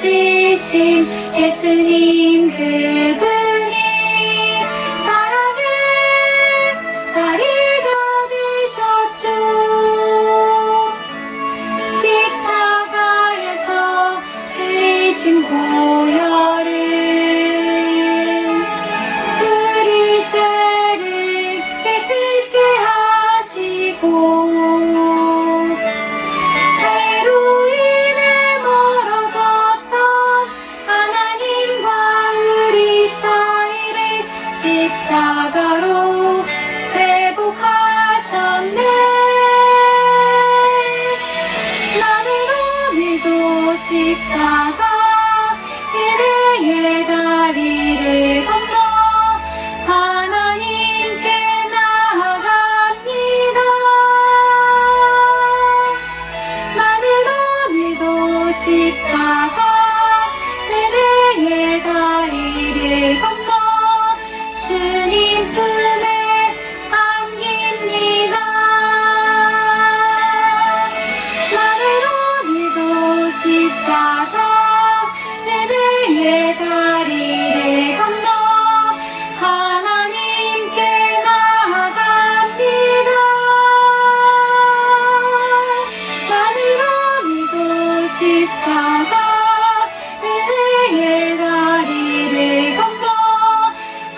찾으신 예수님 그분이 사랑의 다리가 되셨죠. 십자가에서 흘리신 보혈은 우리 죄를 깨끗게 하시고 죄로 인해 멀어졌던 하나님과 우리 사이를 십자가로 회복하셨네. 나는 오늘도 십자가 그대의 다리를 건너 하나님께 나아갑니다. 나는 오늘도 십자가 그대의 다리를 건너 주님 품에 안깁니다. 나는 오늘도 십자가 그대의 다리를 건너 하나님께 나아갑니다. 나는 오늘도 십자가 그대의 다리를 건너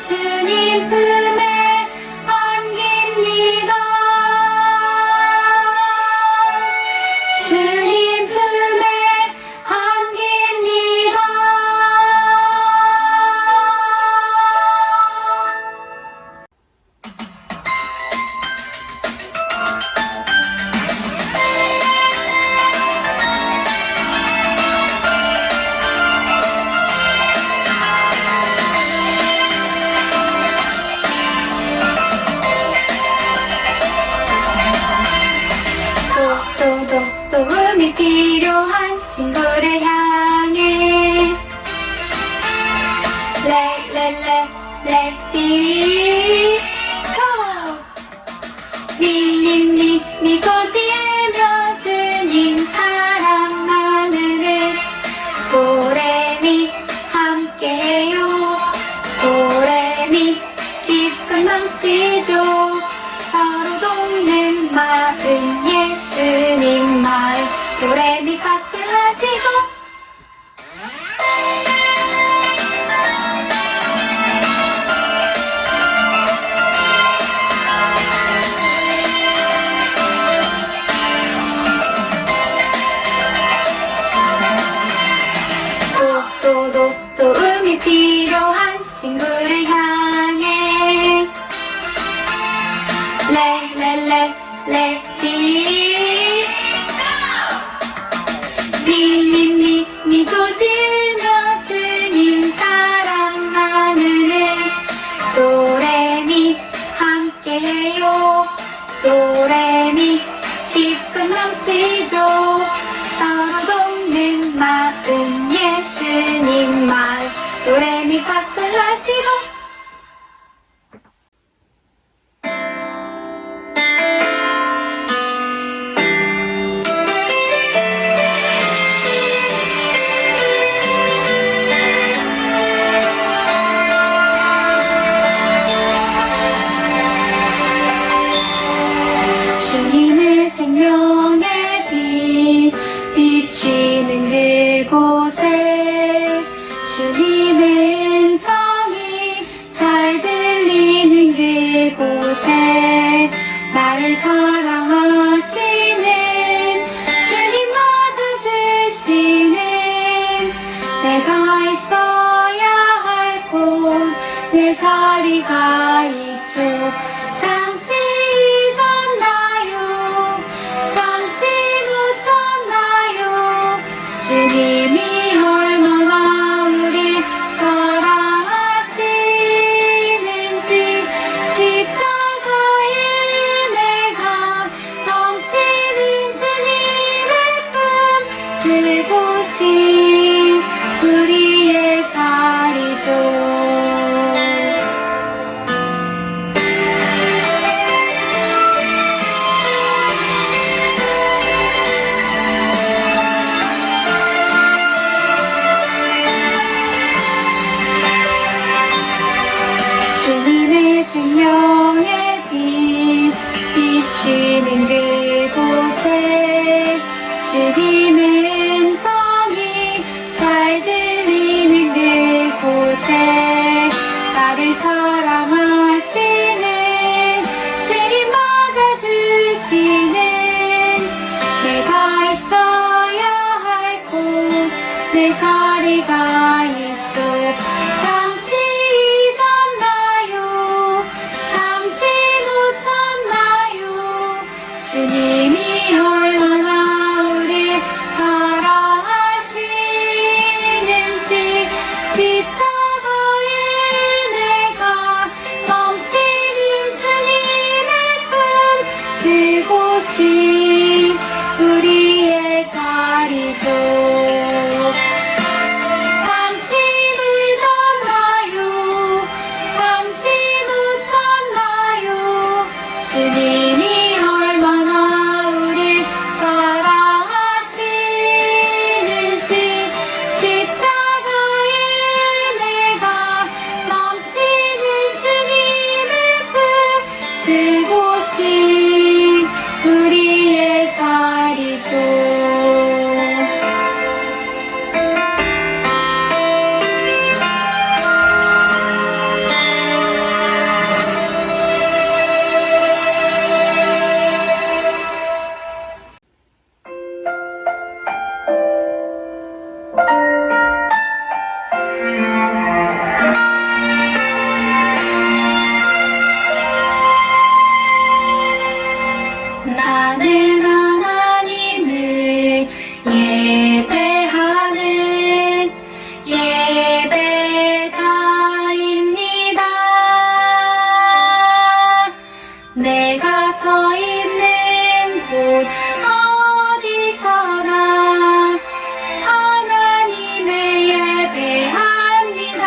주님 품에 안깁니다. 주님 품에 안깁니다. 도움이 필요한 친구를 향해 Let's go! 미소 지으며 주님 사랑 나누는 도레미 함께해요. 도레미 기쁨 넘치죠. 서로 돕는 마음 예수님 말 도레미 파솔라시도 도움이 필요한 친구를 향해 미소 지으며 주님 사랑 나누는 도레미 함께해요. 도레미 기쁨 넘치죠. 서로 돕는 마음 예수님 말 도레미 파솔라시도 주님의 생명의 빛 비치는 그곳에 주님의 음성이 잘 들리는 그곳에 나를 사랑하시는 주님 맞아주시는 내가 있어야 할 곳 내 자리가 있죠. 잠시 잊었나요? 잠시 놓쳤나요? 주님이 얼마나 우리 사랑하시는지 십자가의 은혜가 넘치는 주님의 품 그곳이 우리의 자리죠. 들리는 그곳에 주님 음성이 잘 들리는 그곳에 나를 사랑하시는 주님 맞아주시는 내가 있어야 할 곳 내 자리가 이쪽 잠시 잊었나요 잠시 놓쳤나요 주님이 얼마나 우릴 사랑하시는지 십자가에 내가 넘치는 주님의 품 그곳이 우리의 자리죠. 잠시 늦었나요 잠시 놓쳤나요 주님이 얼마나 우릴 사랑하시는지 십자가에 내가 넘치는 주님의 품 그곳이 우리의 자리죠. 나는 하나님을 예배하는 예배자입니다. 내가 서 있는 곳 어디서나 하나님을 예배합니다.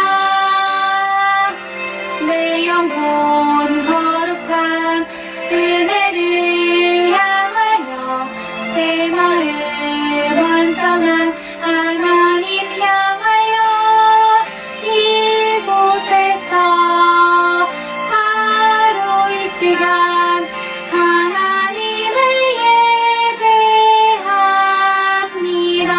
내 영혼 거룩한 은혜를 향하여 내 마음 완전한 하나님 향하여 이곳에서 바로 이 시간 하나님을 예배합니다.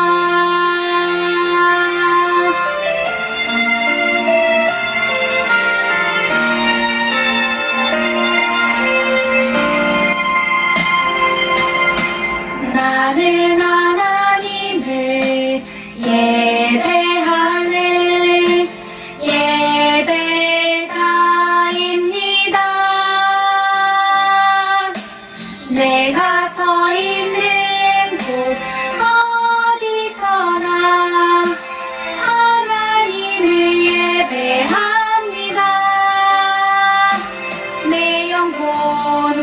나는 하나님을 예배하는 예배자입니다. 내가 서 있는 곳 어디서나 하나님을 예배합니다. 내 영혼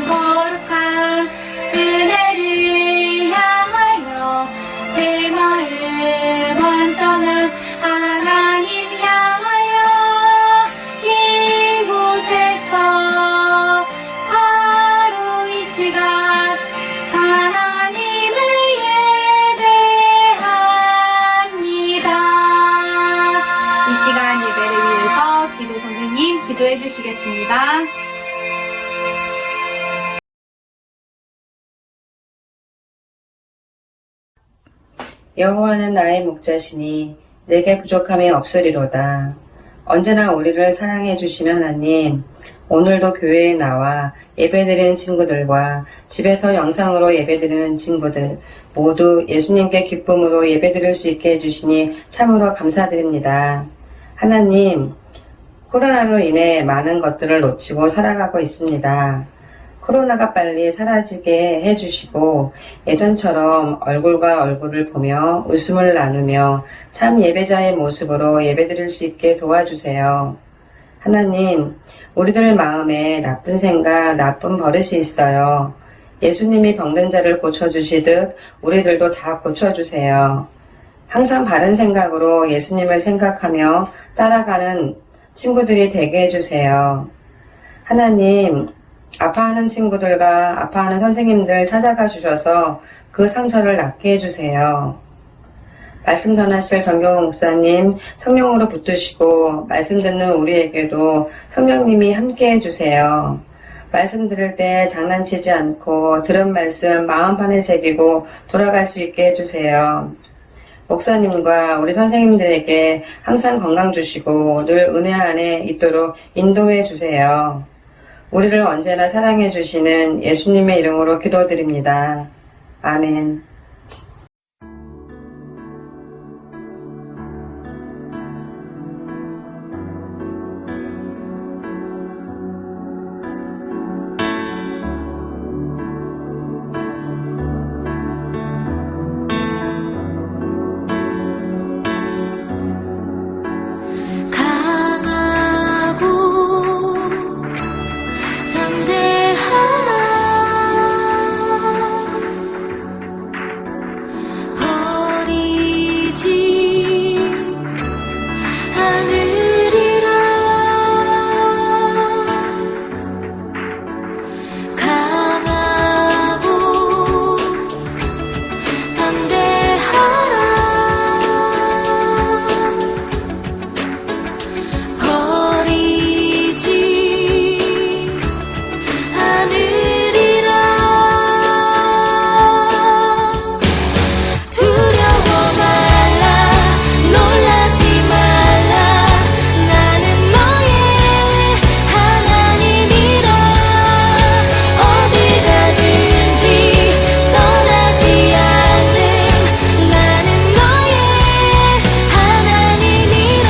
거룩한 은혜를 향하여 내 마음 완전한 하나님 향하여 이곳에서 바로 이 시간 하나님을 예배합니다. 이 시간 예배를 위해서 기도 선생님 기도해 주시겠습니다. 여호와는 나의 목자시니 내게 부족함이 없으리로다. 언제나 우리를 사랑해 주시는 하나님, 오늘도 교회에 나와 예배드리는 친구들과 집에서 영상으로 예배드리는 친구들 모두 예수님께 기쁨으로 예배드릴 수 있게 해주시니 참으로 감사드립니다. 하나님, 코로나로 인해 많은 것들을 놓치고 살아가고 있습니다. 코로나가 빨리 사라지게 해주시고 예전처럼 얼굴과 얼굴을 보며 웃음을 나누며 참 예배자의 모습으로 예배드릴 수 있게 도와주세요. 하나님, 우리들 마음에 나쁜 생각, 나쁜 버릇이 있어요. 예수님이 병든 자를 고쳐주시듯 우리들도 다 고쳐주세요. 항상 바른 생각으로 예수님을 생각하며 따라가는 친구들이 되게 해주세요. 하나님, 아파하는 친구들과 아파하는 선생님들 찾아가 주셔서 그 상처를 낫게 해주세요. 말씀 전하실 정경호 목사님 성령으로 붙드시고 말씀 듣는 우리에게도 성령님이 함께 해주세요. 말씀 들을 때 장난치지 않고 들은 말씀 마음판에 새기고 돌아갈 수 있게 해주세요. 목사님과 우리 선생님들에게 항상 건강 주시고 늘 은혜 안에 있도록 인도해 주세요. 우리를 언제나 사랑해 주시는 예수님의 이름으로 기도드립니다. 아멘. 강하고 담대하라 버리지 않으리라 강하고 담대하라 버리지 않으리라 두려워 말라 놀라지 말라 나는 너의 하나님이라 어디 가든지 떠나지 않는 나는 너의 하나님이라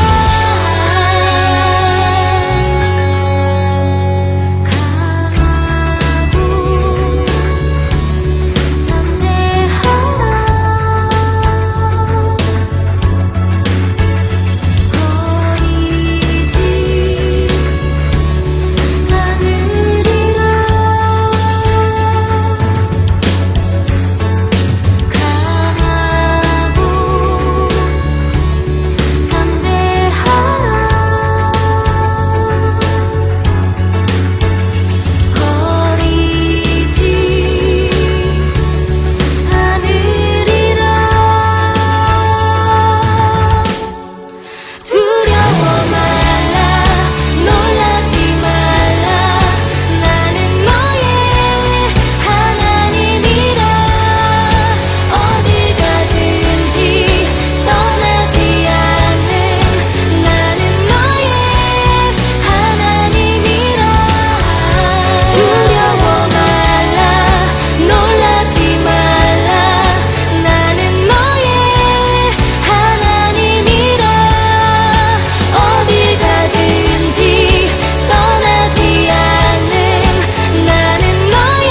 두려워 말라 놀라지 말라 나는 너의 하나님이라 어디 가든지 떠나지 않는 나는 너의 하나님이라 두려워 말라 놀라지 말라 나는 너의 하나님이라 어디 가든지 떠나지 않는 나는 너의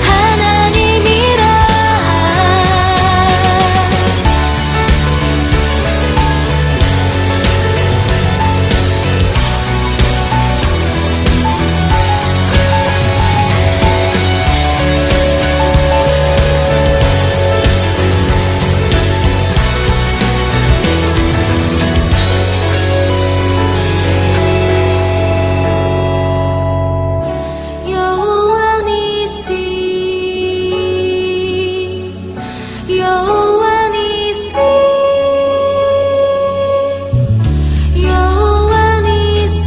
하나님이라 여호와 니시 여호와 니시 여호와 니시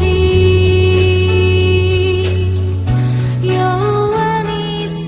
여호와 니시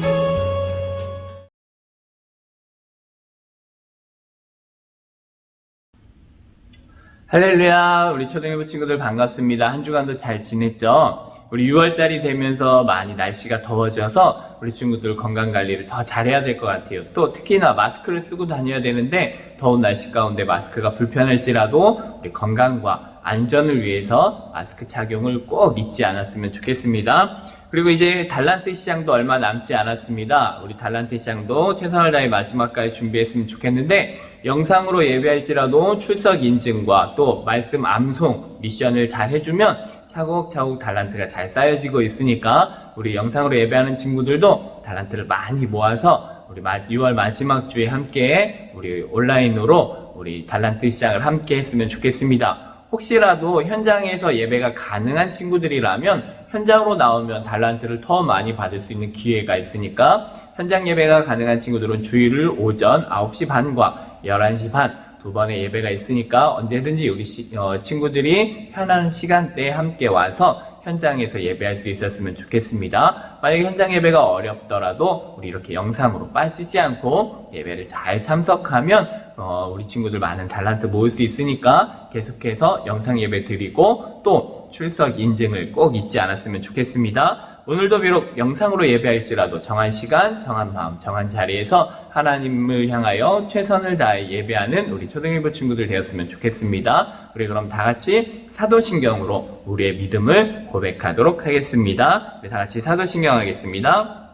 할렐루야, 우리 초등학교 친구들 반갑습니다. 한 주간도 잘 지냈죠? 우리 6월달이 되면서 많이 날씨가 더워져서 우리 친구들 건강관리를 더 잘해야 될 것 같아요. 또 특히나 마스크를 쓰고 다녀야 되는데 더운 날씨 가운데 마스크가 불편할지라도 우리 건강과 안전을 위해서 마스크 착용을 꼭 잊지 않았으면 좋겠습니다. 그리고 이제 달란트 시장도 얼마 남지 않았습니다. 우리 달란트 시장도 최선을 다해 마지막까지 준비했으면 좋겠는데 영상으로 예배할지라도 출석 인증과 또 말씀 암송 미션을 잘 해주면 차곡차곡 달란트가 잘 쌓여지고 있으니까 우리 영상으로 예배하는 친구들도 달란트를 많이 모아서 우리 6월 마지막 주에 함께 우리 온라인으로 우리 달란트 시장을 함께 했으면 좋겠습니다. 혹시라도 현장에서 예배가 가능한 친구들이라면 현장으로 나오면 달란트를 더 많이 받을 수 있는 기회가 있으니까 현장 예배가 가능한 친구들은 주일 오전 9시 반과 11시 반 두 번의 예배가 있으니까 언제든지 우리 친구들이 편한 시간대에 함께 와서 현장에서 예배할 수 있었으면 좋겠습니다. 만약에 현장 예배가 어렵더라도 우리 이렇게 영상으로 빠지지 않고 예배를 잘 참석하면 우리 친구들 많은 달란트 모을 수 있으니까 계속해서 영상 예배 드리고 또 출석 인증을 꼭 잊지 않았으면 좋겠습니다. 오늘도 비록 영상으로 예배할지라도 정한 시간, 정한 마음, 정한 자리에서 하나님을 향하여 최선을 다해 예배하는 우리 초등일부 친구들 되었으면 좋겠습니다. 우리 그럼 다 같이 사도신경으로 우리의 믿음을 고백하도록 하겠습니다. 우리 다 같이 사도신경 하겠습니다.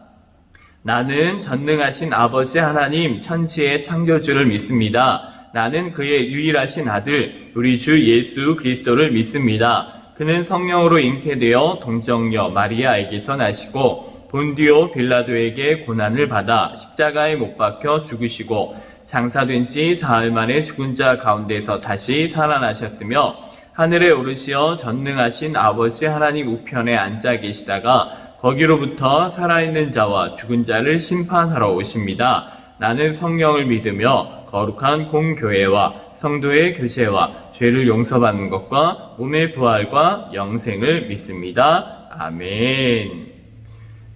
나는 전능하신 아버지 하나님 천지의 창조주를 믿습니다. 나는 그의 유일하신 아들 우리 주 예수 그리스도를 믿습니다. 그는 성령으로 잉태되어 동정녀 마리아에게서 나시고 본디오 빌라도에게 고난을 받아 십자가에 못 박혀 죽으시고 장사된 지 사흘 만에 죽은 자 가운데서 다시 살아나셨으며 하늘에 오르시어 전능하신 아버지 하나님 우편에 앉아 계시다가 거기로부터 살아있는 자와 죽은 자를 심판하러 오십니다. 나는 성령을 믿으며 거룩한 공교회와 성도의 교제와 죄를 용서받는 것과 몸의 부활과 영생을 믿습니다. 아멘.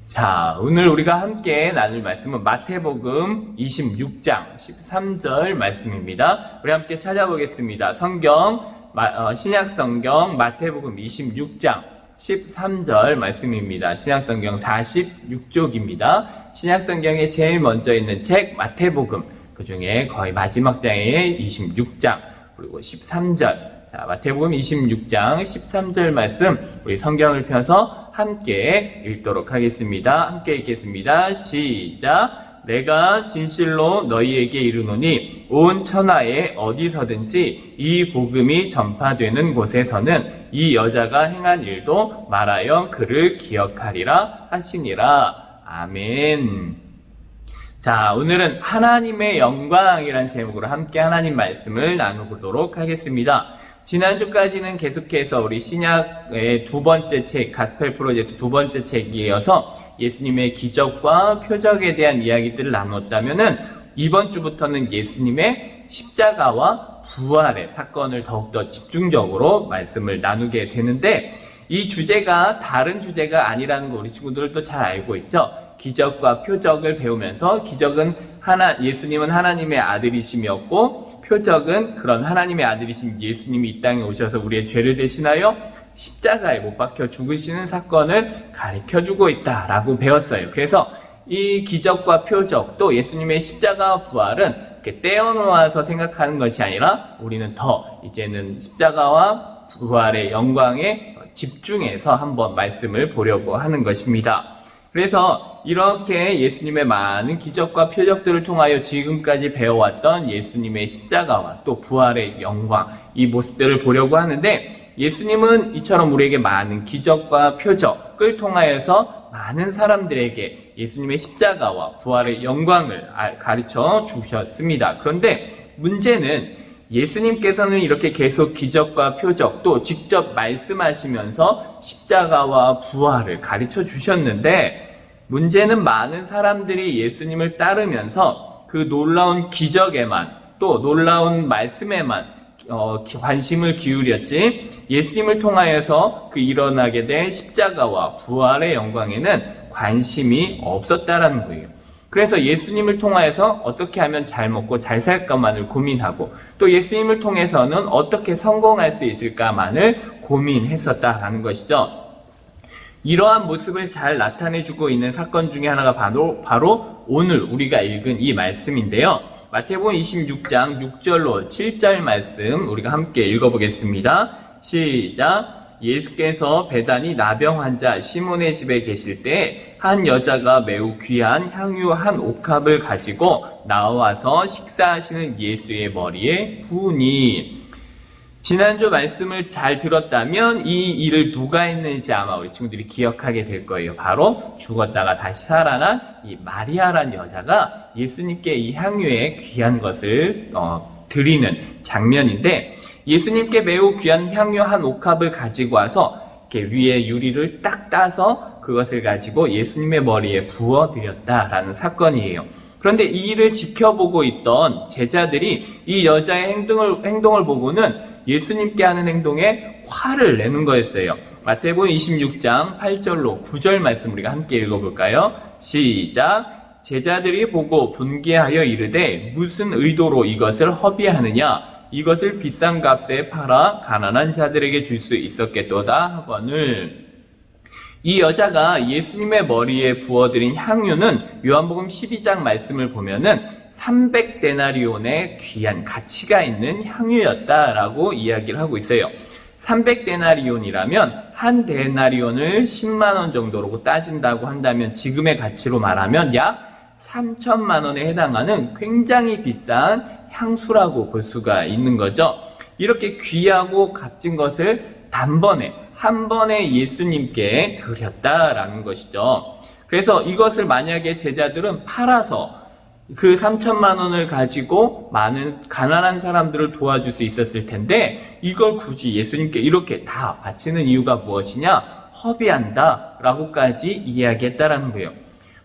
자, 오늘 우리가 함께 나눌 말씀은 마태복음 26장 13절 말씀입니다. 우리 함께 찾아보겠습니다. 신약성경 마태복음 26장 13절 말씀입니다. 신약성경 46쪽입니다. 신약성경에 제일 먼저 있는 책 마태복음, 그 중에 거의 마지막 장에 26장 그리고 13절. 자, 마태복음 26장 13절 말씀 우리 성경을 펴서 함께 읽도록 하겠습니다. 함께 읽겠습니다. 시작. 내가 진실로 너희에게 이르노니 온 천하에 어디서든지 이 복음이 전파되는 곳에서는 이 여자가 행한 일도 말하여 그를 기억하리라 하시니라. 아멘. 자, 오늘은 하나님의 영광이라는 제목으로 함께 하나님 말씀을 나누도록 하겠습니다. 지난주까지는 계속해서 우리 신약의 두 번째 책, 가스펠 프로젝트 두 번째 책이어서 예수님의 기적과 표적에 대한 이야기들을 나눴다면은 이번 주부터는 예수님의 십자가와 부활의 사건을 더욱더 집중적으로 말씀을 나누게 되는데 이 주제가 다른 주제가 아니라는 거 우리 친구들도 잘 알고 있죠? 기적과 표적을 배우면서 기적은 예수님은 하나님의 아들이심이었고 표적은 그런 하나님의 아들이신 예수님이 이 땅에 오셔서 우리의 죄를 대신하여 십자가에 못 박혀 죽으시는 사건을 가르쳐주고 있다라고 배웠어요. 그래서 이 기적과 표적 또 예수님의 십자가와 부활은 이렇게 떼어놓아서 생각하는 것이 아니라 우리는 더 이제는 십자가와 부활의 영광에 집중해서 한번 말씀을 보려고 하는 것입니다. 그래서 이렇게 예수님의 많은 기적과 표적들을 통하여 지금까지 배워왔던 예수님의 십자가와 또 부활의 영광, 이 모습들을 보려고 하는데 예수님은 이처럼 우리에게 많은 기적과 표적을 통하여서 많은 사람들에게 예수님의 십자가와 부활의 영광을 가르쳐 주셨습니다. 그런데 문제는 예수님께서는 이렇게 계속 기적과 표적 또 직접 말씀하시면서 십자가와 부활을 가르쳐 주셨는데 문제는 많은 사람들이 예수님을 따르면서 그 놀라운 기적에만 또 놀라운 말씀에만 관심을 기울였지 예수님을 통하여서 그 일어나게 된 십자가와 부활의 영광에는 관심이 없었다라는 거예요. 그래서 예수님을 통하여서 어떻게 하면 잘 먹고 잘 살까만을 고민하고 또 예수님을 통해서는 어떻게 성공할 수 있을까만을 고민했었다라는 것이죠. 이러한 모습을 잘 나타내주고 있는 사건 중에 하나가 바로 오늘 우리가 읽은 이 말씀인데요. 마태복음 26장 6절로 7절 말씀 우리가 함께 읽어보겠습니다. 시작. 예수께서 베다니 나병 환자 시몬의 집에 계실 때 한 여자가 매우 귀한 향유 한 옥합을 가지고 나와서 식사하시는 예수의 머리에 부으니. 지난주 말씀을 잘 들었다면 이 일을 누가 했는지 아마 우리 친구들이 기억하게 될 거예요. 바로 죽었다가 다시 살아난 이 마리아란 여자가 예수님께 이 향유의 귀한 것을 드리는 장면인데 예수님께 매우 귀한 향유 한 옥합을 가지고 와서 이렇게 위에 유리를 딱 따서 그것을 가지고 예수님의 머리에 부어드렸다라는 사건이에요. 그런데 이 일을 지켜보고 있던 제자들이 이 여자의 행동을 보고는 예수님께 하는 행동에 화를 내는 거였어요. 마태복음 26장 8절로 9절 말씀 우리가 함께 읽어볼까요? 시작. 제자들이 보고 분개하여 이르되 무슨 의도로 이것을 허비하느냐? 이것을 비싼 값에 팔아 가난한 자들에게 줄 수 있었겠도다 하거늘. 이 여자가 예수님의 머리에 부어드린 향유는 요한복음 12장 말씀을 보면은 300데나리온의 귀한 가치가 있는 향유였다라고 이야기를 하고 있어요. 300데나리온이라면 한 데나리온을 10만 원 정도로 따진다고 한다면 지금의 가치로 말하면 약 3천만 원에 해당하는 굉장히 비싼 향수라고 볼 수가 있는 거죠. 이렇게 귀하고 값진 것을 단번에 한 번에 예수님께 드렸다라는 것이죠. 그래서 이것을 만약에 제자들은 팔아서 그 3천만 원을 가지고 많은 가난한 사람들을 도와줄 수 있었을 텐데 이걸 굳이 예수님께 이렇게 다 바치는 이유가 무엇이냐? 허비한다 라고까지 이야기했다라는 거예요.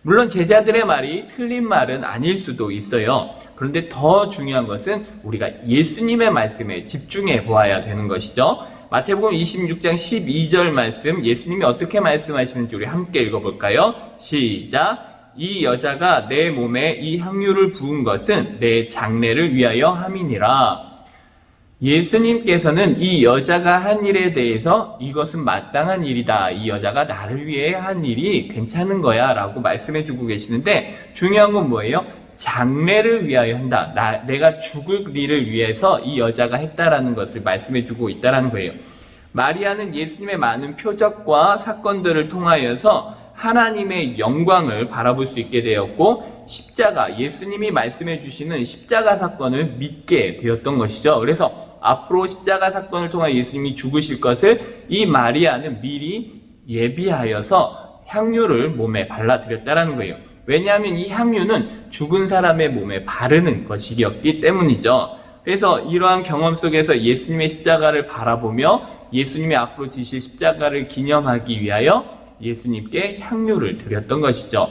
물론 제자들의 말이 틀린 말은 아닐 수도 있어요. 그런데 더 중요한 것은 우리가 예수님의 말씀에 집중해 보아야 되는 것이죠. 마태복음 26장 12절 말씀, 예수님이 어떻게 말씀하시는지 우리 함께 읽어볼까요? 시작. 이 여자가 내 몸에 이 향유를 부은 것은 내 장례를 위하여 함이니라. 예수님께서는 이 여자가 한 일에 대해서 이것은 마땅한 일이다. 이 여자가 나를 위해 한 일이 괜찮은 거야 라고 말씀해주고 계시는데 중요한 건 뭐예요? 장례를 위하여 한다. 내가 죽을 일을 위해서 이 여자가 했다라는 것을 말씀해주고 있다라는 거예요. 마리아는 예수님의 많은 표적과 사건들을 통하여서 하나님의 영광을 바라볼 수 있게 되었고 십자가, 예수님이 말씀해 주시는 십자가 사건을 믿게 되었던 것이죠. 그래서 앞으로 십자가 사건을 통해 예수님이 죽으실 것을 이 마리아는 미리 예비하여서 향유를 몸에 발라드렸다라는 거예요. 왜냐하면 이 향유는 죽은 사람의 몸에 바르는 것이었기 때문이죠. 그래서 이러한 경험 속에서 예수님의 십자가를 바라보며 예수님이 앞으로 지실 십자가를 기념하기 위하여 예수님께 향유를 드렸던 것이죠.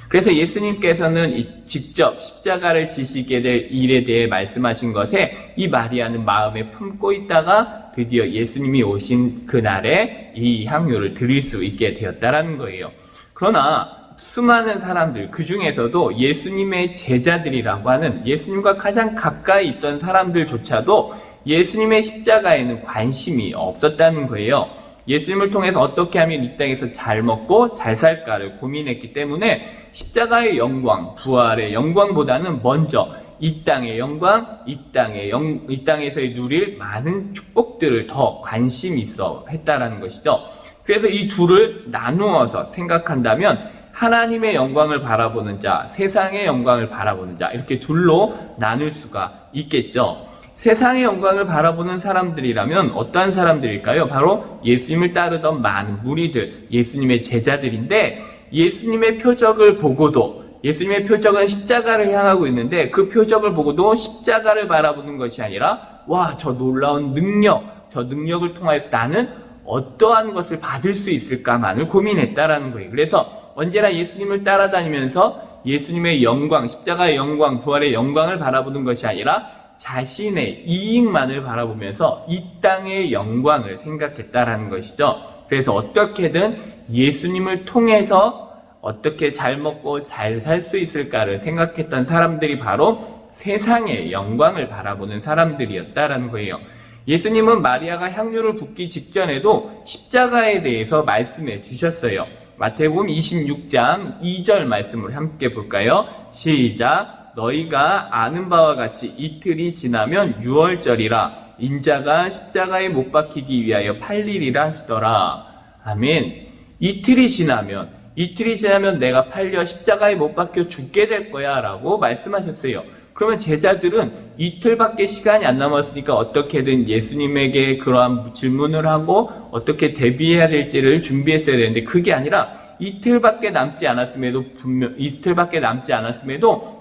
그래서 예수님께서는 직접 십자가를 지시게 될 일에 대해 말씀하신 것에 이 마리아는 마음에 품고 있다가 드디어 예수님이 오신 그날에 이 향유를 드릴 수 있게 되었다라는 거예요. 그러나 수많은 사람들, 그 중에서도 예수님의 제자들이라고 하는 예수님과 가장 가까이 있던 사람들조차도 예수님의 십자가에는 관심이 없었다는 거예요. 예수님을 통해서 어떻게 하면 이 땅에서 잘 먹고 잘 살까를 고민했기 때문에 십자가의 영광, 부활의 영광보다는 먼저 이 땅의 영광, 이 땅에서 누릴 많은 축복들을 더 관심이 있어 했다라는 것이죠. 그래서 이 둘을 나누어서 생각한다면 하나님의 영광을 바라보는 자, 세상의 영광을 바라보는 자, 이렇게 둘로 나눌 수가 있겠죠. 세상의 영광을 바라보는 사람들이라면 어떠한 사람들일까요? 바로 예수님을 따르던 많은 무리들, 예수님의 제자들인데 예수님의 표적을 보고도, 예수님의 표적은 십자가를 향하고 있는데 그 표적을 보고도 십자가를 바라보는 것이 아니라 와, 저 놀라운 능력, 저 능력을 통하여서 나는 어떠한 것을 받을 수 있을까만을 고민했다라는 거예요. 그래서 언제나 예수님을 따라다니면서 예수님의 영광, 십자가의 영광, 부활의 영광을 바라보는 것이 아니라 자신의 이익만을 바라보면서 이 땅의 영광을 생각했다라는 것이죠. 그래서 어떻게든 예수님을 통해서 어떻게 잘 먹고 잘 살 수 있을까를 생각했던 사람들이 바로 세상의 영광을 바라보는 사람들이었다라는 거예요. 예수님은 마리아가 향유를 붓기 직전에도 십자가에 대해서 말씀해 주셨어요. 마태복음 26장 2절 말씀을 함께 볼까요? 시작. 너희가 아는 바와 같이 이틀이 지나면 유월절이라 인자가 십자가에 못 박히기 위하여 팔리리라 하시더라. 아멘. 이틀이 지나면 내가 팔려 십자가에 못 박혀 죽게 될 거야 라고 말씀하셨어요. 그러면 제자들은 이틀밖에 시간이 안 남았으니까 어떻게든 예수님에게 그러한 질문을 하고 어떻게 대비해야 될지를 준비했어야 되는데 그게 아니라 이틀밖에 남지 않았음에도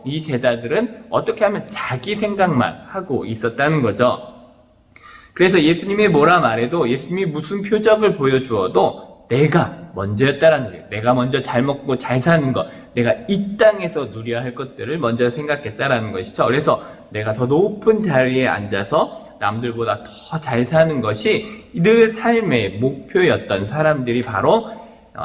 이 제자들은 어떻게 하면 자기 생각만 하고 있었다는 거죠. 그래서 예수님이 뭐라 말해도 예수님이 무슨 표적을 보여주어도 내가 먼저였다라는 거예요. 내가 먼저 잘 먹고 잘 사는 것, 내가 이 땅에서 누려야 할 것들을 먼저 생각했다라는 것이죠. 그래서 내가 더 높은 자리에 앉아서 남들보다 더 잘 사는 것이 늘 삶의 목표였던 사람들이 바로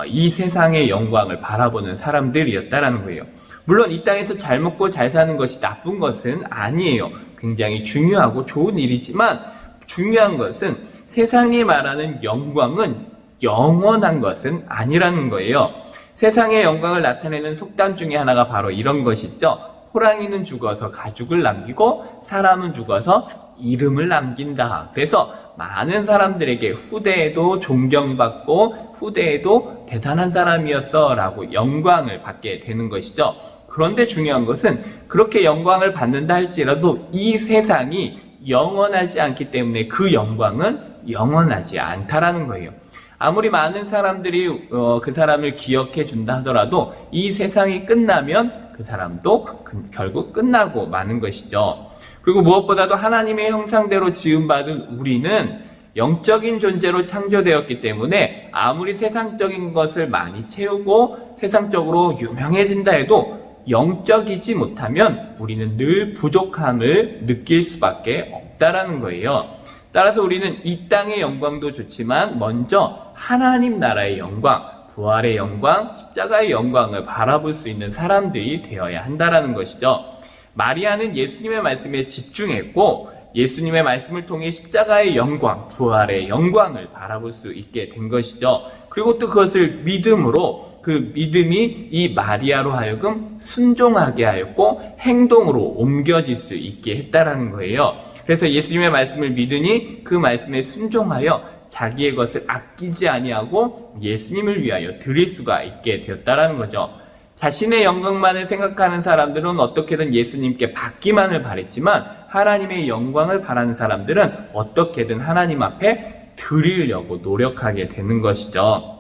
이 세상의 영광을 바라보는 사람들이었다라는 거예요. 물론 이 땅에서 잘 먹고 잘 사는 것이 나쁜 것은 아니에요. 굉장히 중요하고 좋은 일이지만 중요한 것은 세상이 말하는 영광은 영원한 것은 아니라는 거예요. 세상의 영광을 나타내는 속담 중에 하나가 바로 이런 것이죠. 호랑이는 죽어서 가죽을 남기고 사람은 죽어서 이름을 남긴다. 그래서 많은 사람들에게 후대에도 존경받고 후대에도 대단한 사람이었어 라고 영광을 받게 되는 것이죠. 그런데 중요한 것은 그렇게 영광을 받는다 할지라도 이 세상이 영원하지 않기 때문에 그 영광은 영원하지 않다라는 거예요. 아무리 많은 사람들이 그 사람을 기억해 준다 하더라도 이 세상이 끝나면 그 사람도 결국 끝나고 마는 것이죠. 그리고 무엇보다도 하나님의 형상대로 지음받은 우리는 영적인 존재로 창조되었기 때문에 아무리 세상적인 것을 많이 채우고 세상적으로 유명해진다 해도 영적이지 못하면 우리는 늘 부족함을 느낄 수밖에 없다라는 거예요. 따라서 우리는 이 땅의 영광도 좋지만 먼저 하나님 나라의 영광, 부활의 영광, 십자가의 영광을 바라볼 수 있는 사람들이 되어야 한다라는 것이죠. 마리아는 예수님의 말씀에 집중했고 예수님의 말씀을 통해 십자가의 영광, 부활의 영광을 바라볼 수 있게 된 것이죠. 그리고 또 그것을 믿음으로 그 믿음이 이 마리아로 하여금 순종하게 하였고 행동으로 옮겨질 수 있게 했다라는 거예요. 그래서 예수님의 말씀을 믿으니 그 말씀에 순종하여 자기의 것을 아끼지 아니하고 예수님을 위하여 드릴 수가 있게 되었다라는 거죠. 자신의 영광만을 생각하는 사람들은 어떻게든 예수님께 받기만을 바랬지만 하나님의 영광을 바라는 사람들은 어떻게든 하나님 앞에 드리려고 노력하게 되는 것이죠.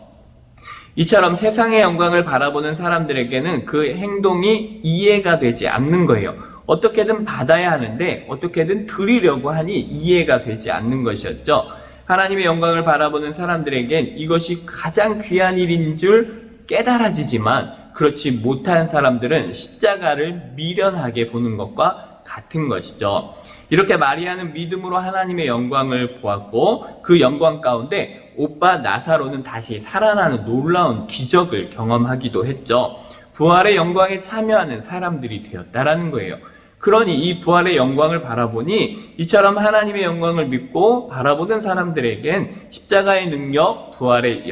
이처럼 세상의 영광을 바라보는 사람들에게는 그 행동이 이해가 되지 않는 거예요. 어떻게든 받아야 하는데 어떻게든 드리려고 하니 이해가 되지 않는 것이었죠. 하나님의 영광을 바라보는 사람들에겐 이것이 가장 귀한 일인 줄 깨달아지지만 그렇지 못한 사람들은 십자가를 미련하게 보는 것과 같은 것이죠. 이렇게 마리아는 믿음으로 하나님의 영광을 보았고 그 영광 가운데 오빠 나사로는 다시 살아나는 놀라운 기적을 경험하기도 했죠. 부활의 영광에 참여하는 사람들이 되었다라는 거예요. 그러니 이 부활의 영광을 바라보니 이처럼 하나님의 영광을 믿고 바라보는 사람들에겐 십자가의 능력, 부활의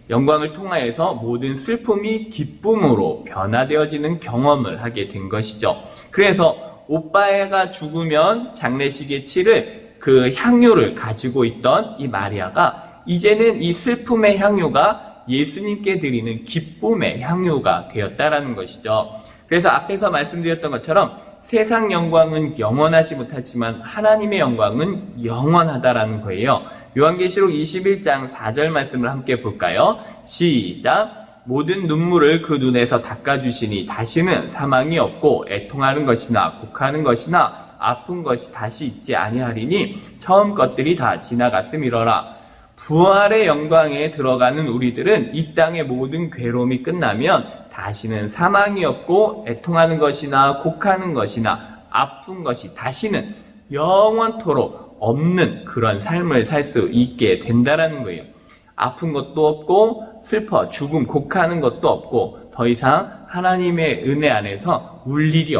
영광을 통하여서 모든 슬픔이 기쁨으로 변화되어지는 경험을 하게 된 것이죠. 그래서 오빠가 죽으면 장례식에 치를 그 향유를 가지고 있던 이 마리아가 이제는 이 슬픔의 향유가 예수님께 드리는 기쁨의 향유가 되었다라는 것이죠. 그래서 앞에서 말씀드렸던 것처럼 세상 영광은 영원하지 못하지만 하나님의 영광은 영원하다라는 거예요. 요한계시록 21장 4절 말씀을 함께 볼까요? 시작! 모든 눈물을 그 눈에서 닦아주시니 다시는 사망이 없고 애통하는 것이나 곡하는 것이나 아픈 것이 다시 있지 아니하리니 처음 것들이 다 지나갔음이러라. 부활의 영광에 들어가는 우리들은 이 땅의 모든 괴로움이 끝나면 다시는 사망이 없고 애통하는 것이나 곡하는 것이나 아픈 것이 다시는 영원토록 없는 그런 삶을 살 수 있게 된다라는 거예요. 아픈 것도 없고 슬퍼, 죽음, 곡하는 것도 없고 더 이상 하나님의 은혜 안에서 울 일이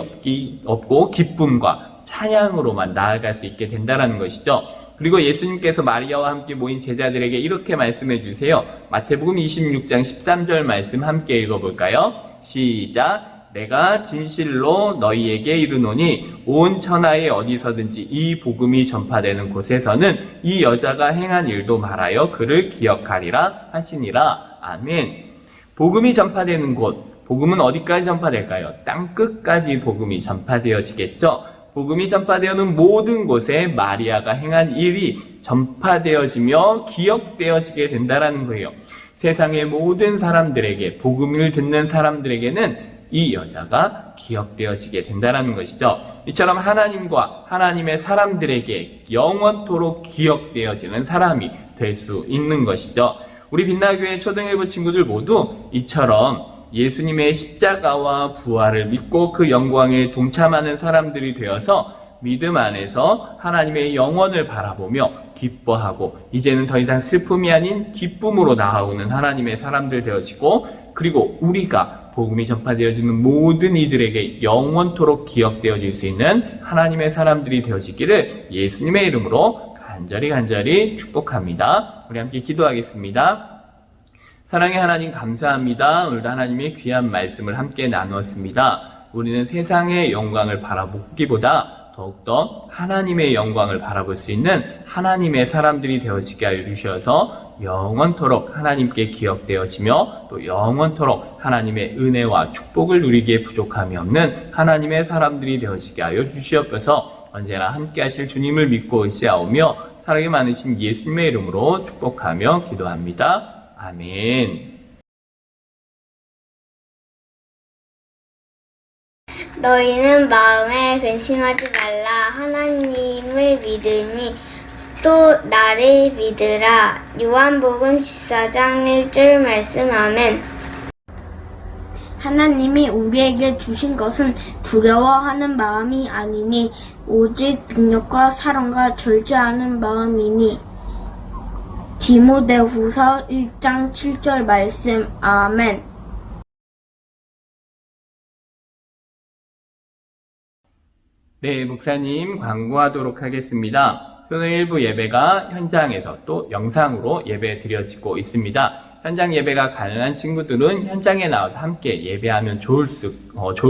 없고 기쁨과 찬양으로만 나아갈 수 있게 된다라는 것이죠. 그리고 예수님께서 마리아와 함께 모인 제자들에게 이렇게 말씀해 주세요. 마태복음 26장 13절 말씀 함께 읽어볼까요? 시작! 내가 진실로 너희에게 이르노니 온 천하에 어디서든지 이 복음이 전파되는 곳에서는 이 여자가 행한 일도 말하여 그를 기억하리라 하시니라. 아멘. 복음이 전파되는 곳, 복음은 어디까지 전파될까요? 땅끝까지 복음이 전파되어지겠죠. 복음이 전파되어는 모든 곳에 마리아가 행한 일이 전파되어지며 기억되어지게 된다라는 거예요. 세상의 모든 사람들에게, 복음을 듣는 사람들에게는 이 여자가 기억되어지게 된다는 것이죠. 이처럼 하나님과 하나님의 사람들에게 영원토록 기억되어지는 사람이 될 수 있는 것이죠. 우리 빛나교회 초등일부 친구들 모두 이처럼 예수님의 십자가와 부활을 믿고 그 영광에 동참하는 사람들이 되어서 믿음 안에서 하나님의 영원을 바라보며 기뻐하고 이제는 더 이상 슬픔이 아닌 기쁨으로 나아오는 하나님의 사람들 되어지고 그리고 우리가 복음이 전파되어지는 모든 이들에게 영원토록 기억되어질 수 있는 하나님의 사람들이 되어지기를 예수님의 이름으로 간절히 축복합니다. 우리 함께 기도하겠습니다. 사랑의 하나님 감사합니다. 오늘도 하나님의 귀한 말씀을 함께 나누었습니다. 우리는 세상의 영광을 바라보기보다 더욱더 하나님의 영광을 바라볼 수 있는 하나님의 사람들이 되어지게 하여 주셔서 영원토록 하나님께 기억되어지며 또 영원토록 하나님의 은혜와 축복을 누리기에 부족함이 없는 하나님의 사람들이 되어지게 하여 주시옵소서. 언제나 함께 하실 주님을 믿고 의지하오며 사랑이 많으신 예수님의 이름으로 축복하며 기도합니다. 아멘. 너희는 마음에 근심하지 말라. 하나님을 믿으니 또 나를 믿으라. 요한복음 14장 1절 말씀. 아멘. 하나님이 우리에게 주신 것은 두려워하는 마음이 아니니 오직 능력과 사랑과 절제하는 마음이니. 디모데후서 1장 7절 말씀. 아멘. 네, 목사님 광고하도록 하겠습니다. 오늘 일부 예배가 현장에서 또 영상으로 예배 드려지고 있습니다. 현장 예배가 가능한 친구들은 현장에 나와서 함께 예배하면 좋을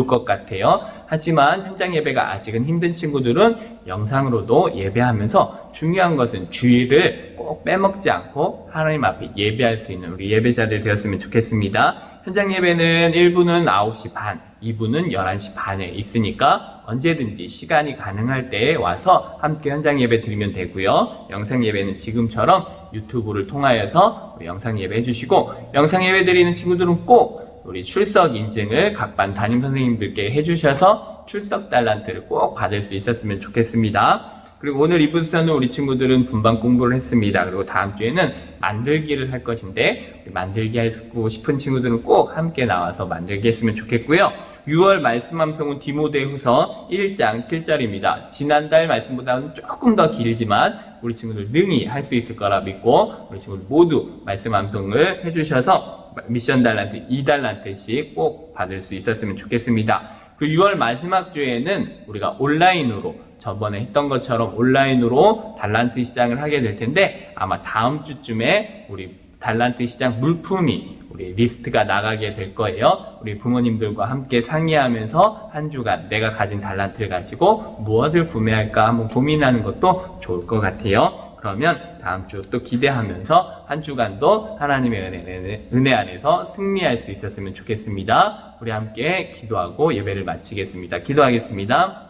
것 같아요. 하지만 현장 예배가 아직은 힘든 친구들은 영상으로도 예배하면서 중요한 것은 주일을 꼭 빼먹지 않고 하나님 앞에 예배할 수 있는 우리 예배자들 되었으면 좋겠습니다. 현장 예배는 1부는 9시 반, 2부는 11시 반에 있으니까 언제든지 시간이 가능할 때에 와서 함께 현장 예배 드리면 되고요. 영상 예배는 지금처럼 유튜브를 통하여서 영상 예배 해주시고 영상 예배 드리는 친구들은 꼭 우리 출석 인증을 각 반 담임 선생님들께 해주셔서 출석 달란트를 꼭 받을 수 있었으면 좋겠습니다. 그리고 오늘 이분 수련은 우리 친구들은 분반 공부를 했습니다. 그리고 다음 주에는 만들기를 할 것인데 만들기 하고 싶은 친구들은 꼭 함께 나와서 만들기 했으면 좋겠고요. 6월 말씀 암송은 디모데후서 1장 7절입니다. 지난달 말씀보다는 조금 더 길지만 우리 친구들 능히 할 수 있을 거라 믿고 우리 친구들 모두 말씀 암송을 해주셔서 미션 달란트 2달란트씩 꼭 받을 수 있었으면 좋겠습니다. 그 6월 마지막 주에는 우리가 온라인으로 저번에 했던 것처럼 온라인으로 달란트 시장을 하게 될 텐데 아마 다음 주쯤에 우리 달란트 시장 물품이 우리 리스트가 나가게 될 거예요. 우리 부모님들과 함께 상의하면서 한 주간 내가 가진 달란트를 가지고 무엇을 구매할까 한번 고민하는 것도 좋을 것 같아요. 그러면 다음 주 또 기대하면서 한 주간도 하나님의 은혜 안에서 승리할 수 있었으면 좋겠습니다. 우리 함께 기도하고 예배를 마치겠습니다. 기도하겠습니다.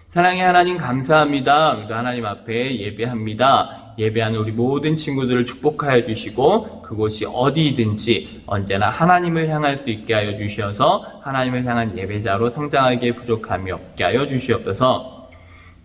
사랑의 하나님 감사합니다. 우리도 하나님 앞에 예배합니다. 예배하는 우리 모든 친구들을 축복하여 주시고 그곳이 어디든지 언제나 하나님을 향할 수 있게 하여 주셔서 하나님을 향한 예배자로 성장하기에 부족함이 없게 하여 주시옵소서.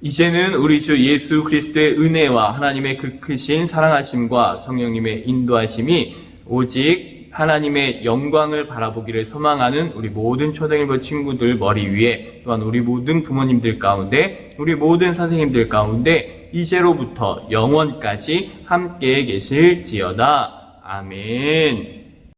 이제는 우리 주 예수 그리스도의 은혜와 하나님의 그 크신 사랑하심과 성령님의 인도하심이 오직 하나님의 영광을 바라보기를 소망하는 우리 모든 초등일부 친구들 머리 위에 또한 우리 모든 부모님들 가운데 우리 모든 선생님들 가운데 이제로부터 영원까지 함께 계실지어다. 아멘.